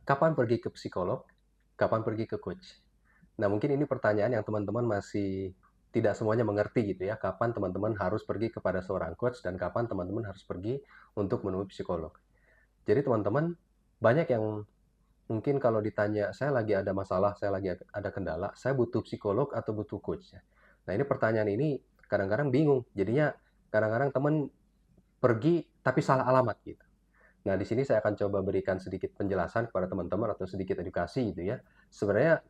Kapan pergi ke psikolog? Kapan pergi ke coach? Nah, mungkin ini pertanyaan yang teman-teman masih tidak semuanya mengerti gitu ya. Kapan teman-teman harus pergi kepada seorang coach dan kapan teman-teman harus pergi untuk menemui psikolog. Jadi teman-teman, banyak yang mungkin kalau ditanya, saya lagi ada masalah, saya lagi ada kendala, saya butuh psikolog atau butuh coach ya. Nah, ini pertanyaan ini kadang-kadang bingung. Jadinya kadang-kadang teman pergi tapi salah alamat gitu. Nah, di sini saya akan coba berikan sedikit penjelasan kepada teman-teman atau sedikit edukasi gitu ya. Sebenarnya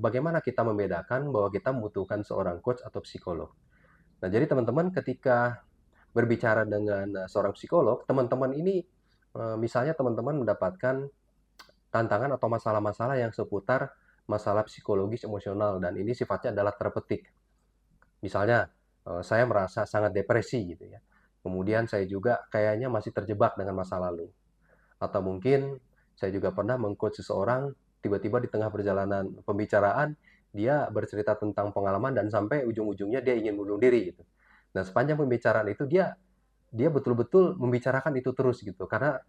bagaimana kita membedakan bahwa kita membutuhkan seorang coach atau psikolog. Nah, jadi teman-teman ketika berbicara dengan seorang psikolog, teman-teman ini misalnya teman-teman mendapatkan tantangan atau masalah-masalah yang seputar masalah psikologis emosional dan ini sifatnya adalah terpetik. Misalnya, saya merasa sangat depresi gitu ya. Kemudian saya juga kayaknya masih terjebak dengan masa lalu. Atau mungkin saya juga pernah meng-coach seseorang, tiba-tiba di tengah perjalanan pembicaraan, dia bercerita tentang pengalaman dan sampai ujung-ujungnya dia ingin bunuh diri gitu. Nah, sepanjang pembicaraan itu dia dia betul-betul membicarakan itu terus gitu karena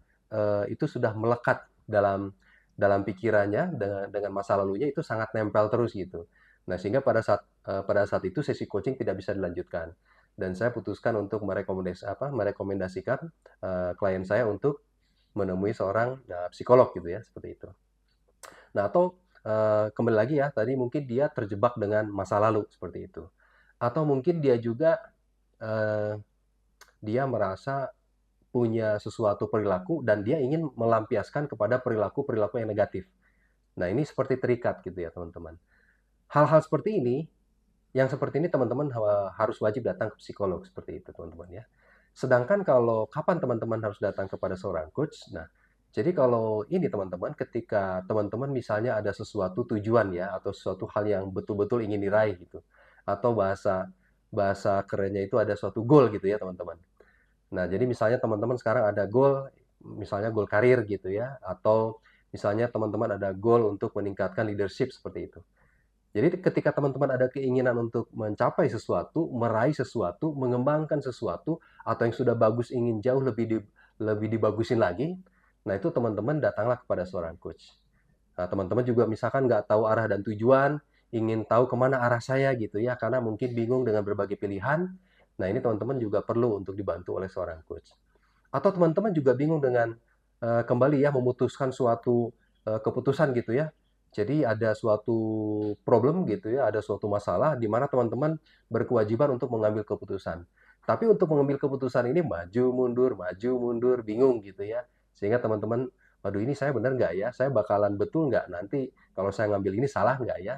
itu sudah melekat dalam dalam pikirannya dengan masa lalunya itu sangat nempel terus gitu. Nah, sehingga pada saat itu sesi coaching tidak bisa dilanjutkan dan saya putuskan untuk merekomendasikan klien saya untuk menemui seorang psikolog gitu ya, seperti itu. Nah, atau kembali lagi ya, tadi mungkin dia terjebak dengan masa lalu seperti itu. Atau mungkin dia juga eh, dia merasa punya sesuatu perilaku dan dia ingin melampiaskan kepada perilaku-perilaku yang negatif. Nah, ini seperti terikat gitu ya, teman-teman. Hal-hal seperti ini, yang seperti ini teman-teman harus wajib datang ke psikolog seperti itu, teman-teman ya. Sedangkan kalau kapan teman-teman harus datang kepada seorang coach? Nah, jadi kalau ini teman-teman, ketika teman-teman misalnya ada sesuatu tujuan ya, atau sesuatu hal yang betul-betul ingin diraih gitu, atau bahasa bahasa kerennya itu ada suatu goal gitu ya teman-teman. Nah, jadi misalnya teman-teman sekarang ada goal, misalnya goal karir gitu ya, atau misalnya teman-teman ada goal untuk meningkatkan leadership seperti itu. Jadi ketika teman-teman ada keinginan untuk mencapai sesuatu, meraih sesuatu, mengembangkan sesuatu, atau yang sudah bagus ingin jauh lebih dibagusin lagi, nah itu teman-teman datanglah kepada seorang coach. Nah, teman-teman juga misalkan nggak tahu arah dan tujuan, ingin tahu kemana arah saya gitu ya, karena mungkin bingung dengan berbagai pilihan. Nah, ini teman-teman juga perlu untuk dibantu oleh seorang coach. Atau teman-teman juga bingung dengan kembali ya memutuskan suatu keputusan gitu ya. Jadi ada suatu problem gitu ya, ada suatu masalah di mana teman-teman berkewajiban untuk mengambil keputusan. Tapi untuk mengambil keputusan ini maju mundur, bingung gitu ya. Sehingga teman-teman, waduh ini saya benar nggak ya? Saya bakalan betul nggak nanti kalau saya ngambil ini salah nggak ya?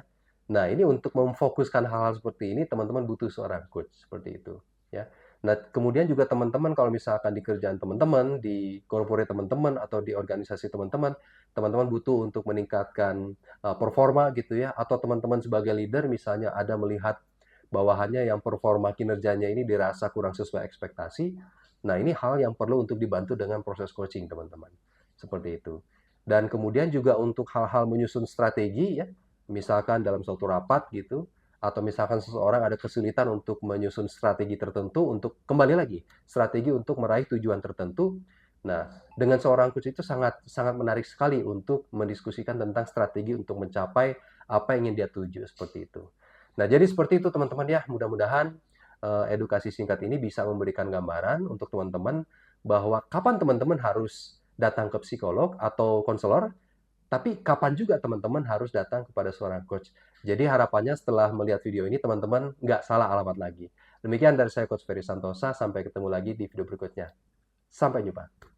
Nah ini untuk memfokuskan hal-hal seperti ini, teman-teman butuh seorang coach seperti itu. Ya. Nah, kemudian juga teman-teman kalau misalkan di kerjaan teman-teman, di corporate teman-teman atau di organisasi teman-teman, teman-teman butuh untuk meningkatkan performa gitu ya, atau teman-teman sebagai leader misalnya ada melihat bawahannya yang performa kinerjanya ini dirasa kurang sesuai ekspektasi. Nah, ini hal yang perlu untuk dibantu dengan proses coaching, teman-teman. Seperti itu. Dan kemudian juga untuk hal-hal menyusun strategi ya, misalkan dalam suatu rapat gitu, atau misalkan seseorang ada kesulitan untuk menyusun strategi tertentu untuk kembali lagi strategi untuk meraih tujuan tertentu. Nah, dengan seorang coach itu sangat sangat menarik sekali untuk mendiskusikan tentang strategi untuk mencapai apa yang ingin dia tuju seperti itu. Nah, jadi seperti itu teman-teman ya. Mudah-mudahan edukasi singkat ini bisa memberikan gambaran untuk teman-teman bahwa kapan teman-teman harus datang ke psikolog atau konselor, tapi kapan juga teman-teman harus datang kepada seorang coach. Jadi harapannya setelah melihat video ini teman-teman nggak salah alamat lagi. Demikian dari saya Coach Ferry Santosa, sampai ketemu lagi di video berikutnya. Sampai jumpa.